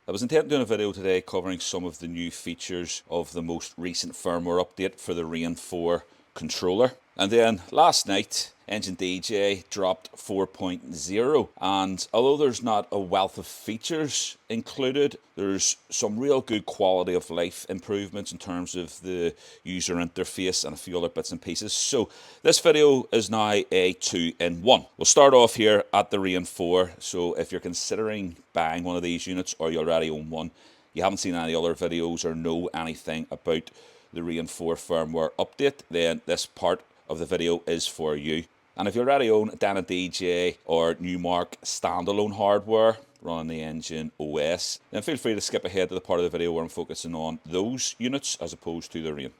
I was intending doing a video today covering some of the new features of the most recent firmware update for the Rane 4 controller. And then last night, Engine DJ dropped 4.0, and although there's not a wealth of features included, there's some real good quality of life improvements in terms of the user interface and a few other bits and pieces. So this video is now a 2-in-1. We'll start off here at the Rane 4. So if you're considering buying one of these units or you already own one, you haven't seen any other videos or know anything about the Rane 4 firmware update, then this part of the video is for you. And if you already own Denon DJ or Newmark standalone hardware running the Engine OS, then feel free to skip ahead to the part of the video where I'm focusing on those units as opposed to the Rane.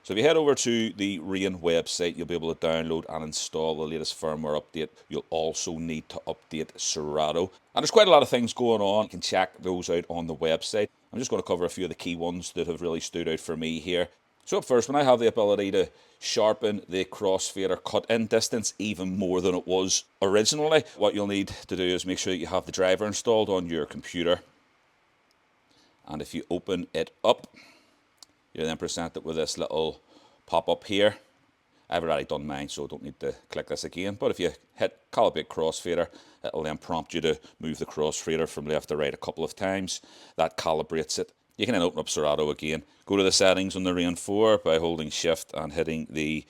So if you head over to the Rane website, you'll be able to download and install the latest firmware update. You'll also need to update Serato. And there's quite a lot of things going on. You can check those out on the website. I'm just going to cover a few of the key ones that have really stood out for me here. So up first, when I have the ability to sharpen the crossfader cut-in distance even more than it was originally, what you'll need to do is make sure that you have the driver installed on your computer. And if you open it up, you're then presented with this little pop-up here. I've already done mine, so I don't need to click this again. But if you hit calibrate crossfader, it'll then prompt you to move the crossfader from left to right a couple of times. That calibrates it. You can then open up Serato again. Go to the settings on the Rane 4 by holding shift and hitting the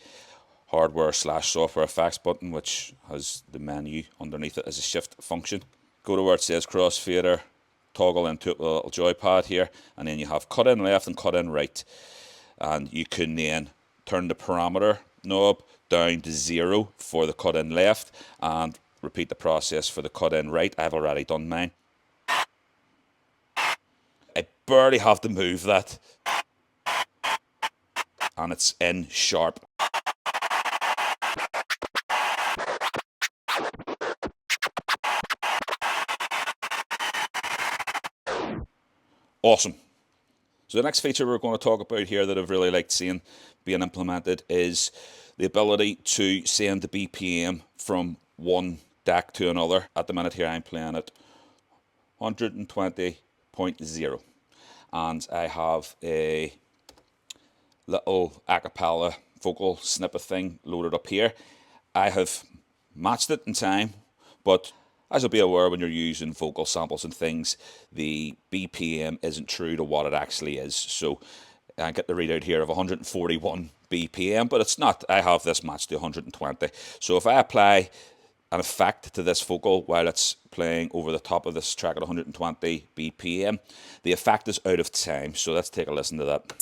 hardware/software effects button, which has the menu underneath it as a shift function. Go to where it says crossfader, toggle into it with a little joypad here, and then you have cut in left and cut in right. And you can then turn the parameter knob down to 0 for the cut in left and repeat the process for the cut in right. I've already done mine. I barely have to move that, and it's in sharp. Awesome. So the next feature we're going to talk about here that I've really liked seeing being implemented is the ability to send the BPM from one deck to another. At the minute here I'm playing at 120.0, and I have a little acapella vocal snippet thing loaded up here. I have matched it in time, but as you'll be aware, when you're using vocal samples and things, the BPM isn't true to what it actually is. So I get the readout here of 141 BPM, but it's not. I have this matched to 120. So if I apply an effect to this vocal while it's playing over the top of this track at 120 BPM, the effect is out of time. So let's take a listen to that.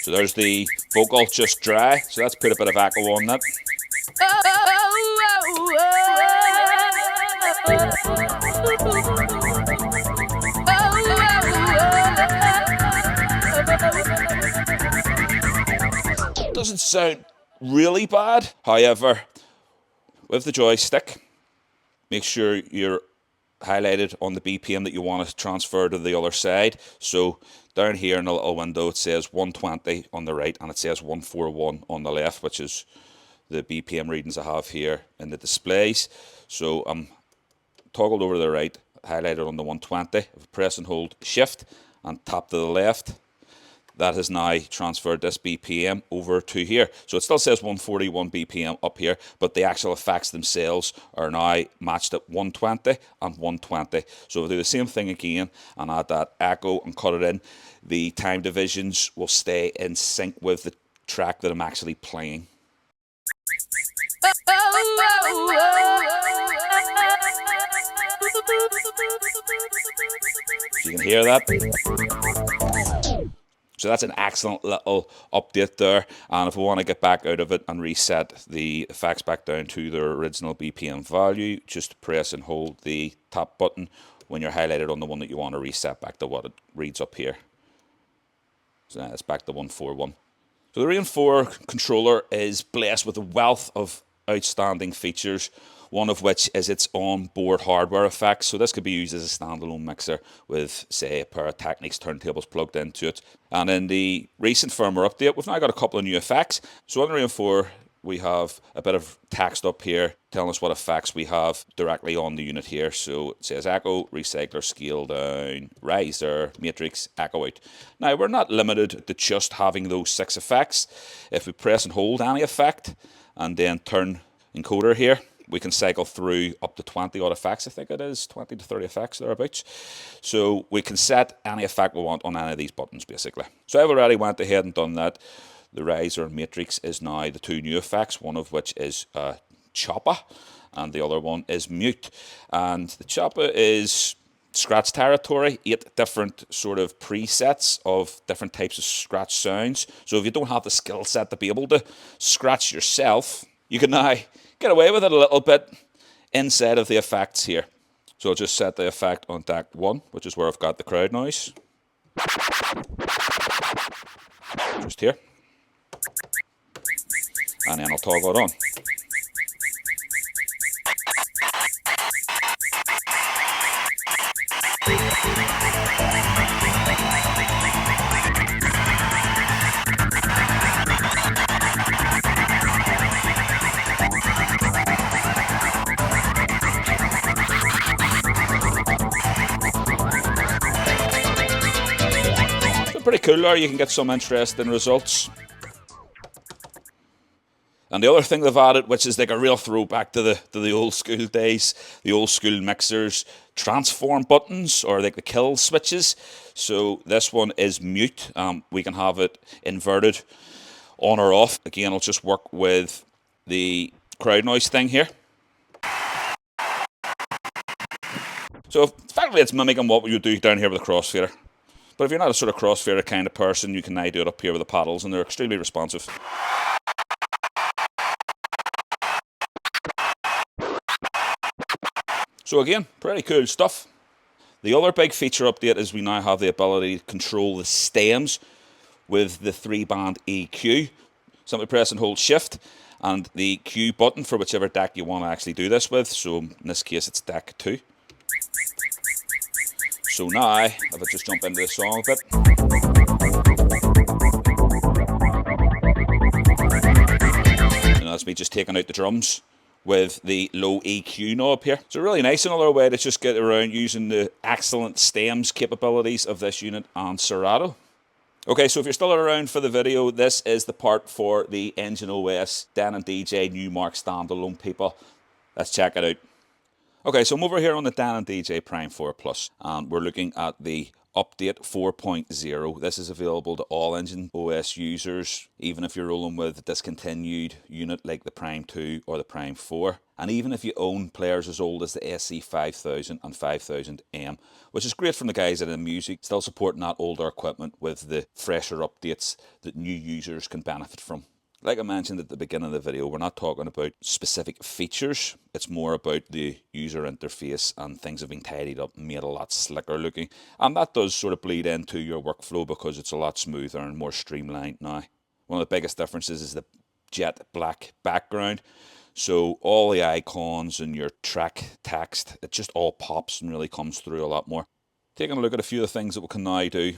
So there's the vocal just dry, so let's put a bit of echo on that. Doesn't sound really bad. However, with the joystick, make sure you're highlighted on the BPM that you want to transfer to the other side. So down here in the little window it says 120 on the right and it says 141 on the left, which is the BPM readings I have here in the displays. So I'm toggled over to the right, highlighted on the 120. If I press and hold shift and tap to the left, that has now transferred this BPM over to here. So it still says 141 BPM up here, but the actual effects themselves are now matched at 120 and 120. So if I do the same thing again and add that echo and cut it in, the time divisions will stay in sync with the track that I'm actually playing. So you can hear that. So that's an excellent little update there, and if we want to get back out of it and reset the effects back down to their original BPM value, just press and hold the top button when you're highlighted on the one that you want to reset back to what it reads up here. So now it's back to 141. So the Rane 4 controller is blessed with a wealth of outstanding features, one of which is its on-board hardware effects. So this could be used as a standalone mixer with, say, a pair of Technics turntables plugged into it. And in the recent firmware update, we've now got a couple of new effects. So on the Rane 4, we have a bit of text up here telling us what effects we have directly on the unit here. So it says echo, recycler, scale down, riser, matrix, echo out. Now we're not limited to just having those 6 effects. If we press and hold any effect and then turn encoder here, we can cycle through up to 20 odd effects, I think it is, 20 to 30 effects thereabouts. So we can set any effect we want on any of these buttons basically. So I've already went ahead and done that. The riser and matrix is now the 2 new effects, one of which is chopper and the other one is mute. And the chopper is scratch territory, 8 different sort of presets of different types of scratch sounds. So if you don't have the skill set to be able to scratch yourself, you can now get away with it a little bit inside of the effects here. So I'll just set the effect on deck 1, which is where I've got the crowd noise. Just here. And then I'll toggle it on. Pretty cool there, you can get some interesting results. And the other thing they've added, which is like a real throwback to the old school days, the old school mixers, transform buttons, or like the kill switches. So this one is mute. We can have it inverted on or off. Again, I'll just work with the crowd noise thing here. So effectively it's mimicking what we would do down here with a crossfader. But if you're not a sort of crossfader kind of person, you can now do it up here with the paddles, and they're extremely responsive. So again, pretty cool stuff. The other big feature update is we now have the ability to control the stems with the 3-band EQ. Simply press and hold Shift and the Q button for whichever deck you want to actually do this with. So in this case, it's deck 2. So now, if I just jump into the song a bit. And that's me just taking out the drums with the low EQ knob here. So really nice, another way to just get around using the excellent stems capabilities of this unit and Serato. Okay, so if you're still around for the video, this is the part for the Engine OS Denon DJ Newmark standalone people. Let's check it out. Okay, so I'm over here on the Denon DJ Prime 4 Plus, and we're looking at the update 4.0. This is available to all Engine OS users, even if you're rolling with a discontinued unit like the Prime 2 or the Prime 4. And even if you own players as old as the SC5000 and 5000M, which is great from the guys at the music, still supporting that older equipment with the fresher updates that new users can benefit from. Like I mentioned at the beginning of the video, we're not talking about specific features. It's more about the user interface, and things have been tidied up and made a lot slicker looking. And that does sort of bleed into your workflow because it's a lot smoother and more streamlined now. One of the biggest differences is the jet black background. So all the icons and your track text, it just all pops and really comes through a lot more. Taking a look at a few of the things that we can now do.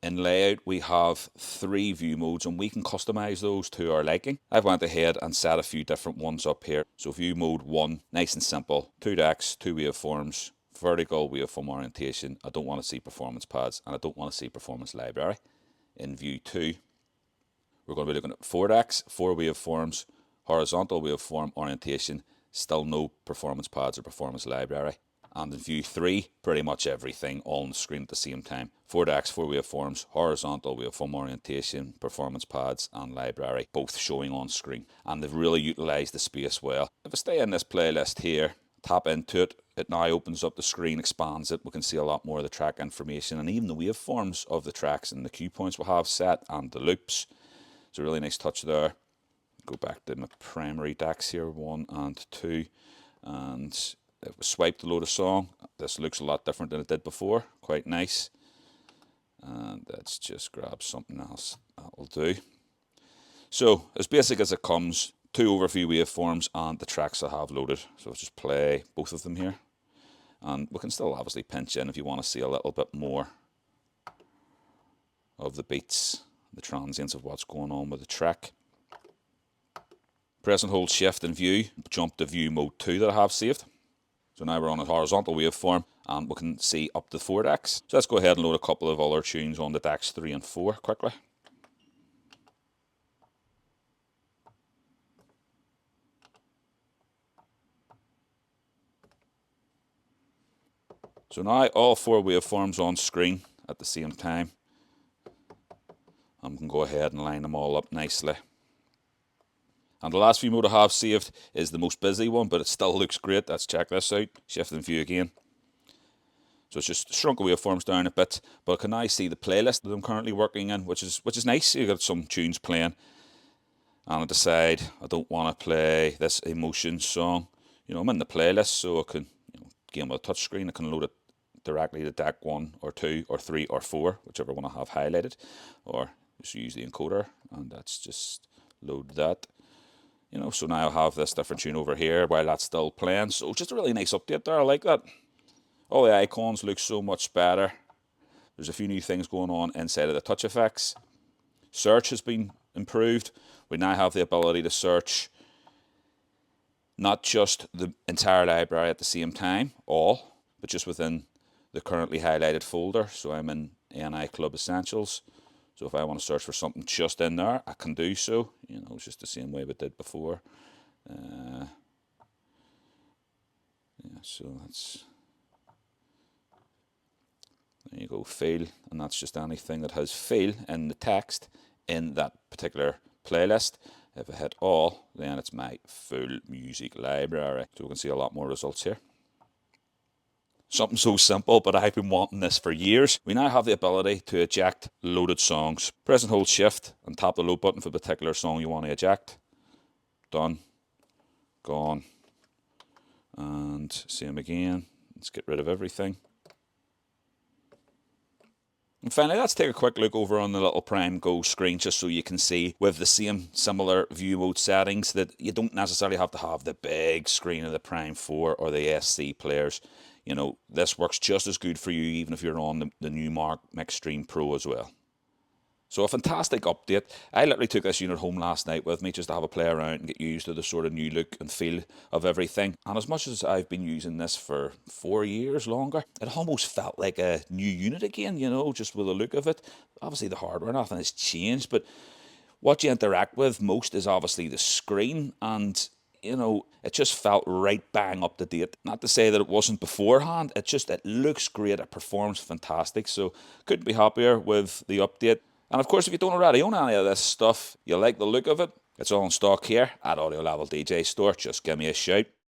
In layout, we have 3 view modes, and we can customize those to our liking. I've went ahead and set a few different ones up here. So view mode 1, nice and simple. 2 decks, 2 waveforms, vertical waveform orientation. I don't want to see performance pads, and I don't want to see performance library. In view 2, we're going to be looking at 4 decks, 4 waveforms, horizontal waveform orientation, still no performance pads or performance library. And in view 3, pretty much everything all on the screen at the same time. 4 decks, 4 waveforms, horizontal waveform orientation, performance pads and library, both showing on screen. And they've really utilised the space well. If I stay in this playlist here, tap into it, it now opens up the screen, expands it. We can see a lot more of the track information and even the waveforms of the tracks and the cue points we have set and the loops. It's a really nice touch there. Go back to my primary decks here, 1 and 2, and if we swipe to load a song, this looks a lot different than it did before. Quite nice. And let's just grab something else. That'll do. So, as basic as it comes, 2 overview waveforms and the tracks I have loaded. So I'll just play both of them here. And we can still obviously pinch in if you want to see a little bit more of the beats, the transients of what's going on with the track. Press and hold shift and view, jump to view mode 2 that I have saved. So now we're on a horizontal waveform and we can see up to 4 decks. So let's go ahead and load a couple of other tunes on the decks 3 and 4 quickly. So now all 4 waveforms on screen at the same time. And we can go ahead and line them all up nicely. And the last view mode I have saved is the most busy one, but it still looks great. Let's check this out. Shift and view again. So it's just shrunk the waveforms down a bit, but I can now see the playlist that I'm currently working in, which is nice. You've got some tunes playing. And I decide I don't want to play this emotion song. You know, I'm in the playlist, so I can, again with a touch screen, I can load it directly to deck 1 or 2 or 3 or 4, whichever one I have highlighted, or just use the encoder, and that's just load that. So now I have this different tune over here while that's still playing. So just a really nice update there. I like that. All the icons look so much better. There's a few new things going on inside of the touch effects. Search has been improved. We now have the ability to search not just the entire library at the same time, but just within the currently highlighted folder. So I'm in ANI Club Essentials. So if I want to search for something just in there, I can do so. It's just the same way we did before. So that's, there you go, file, and that's just anything that has file in the text in that particular playlist. If I hit all, then it's my full music library. So we can see a lot more results here. Something so simple, but I've been wanting this for years. We now have the ability to eject loaded songs. Press and hold shift and tap the load button for the particular song you want to eject. Done. Gone. And same again. Let's get rid of everything. And finally, let's take a quick look over on the little Prime Go screen, just so you can see with the same similar view mode settings that you don't necessarily have to have the big screen of the Prime 4 or the SC players. This works just as good for you even if you're on the new Mark Mixstream Pro as well. So a fantastic update. I literally took this unit home last night with me just to have a play around and get used to the sort of new look and feel of everything. And as much as I've been using this for 4 years longer, it almost felt like a new unit again, just with the look of it. Obviously the hardware, nothing has changed, but what you interact with most is obviously the screen, and it just felt right bang up to date. Not to say that it wasn't beforehand, it looks great, it performs fantastic, so couldn't be happier with the update. And of course, if you don't already own any of this stuff, you like the look of it, it's all in stock here at AudioLevel DJ Store. Just give me a shout.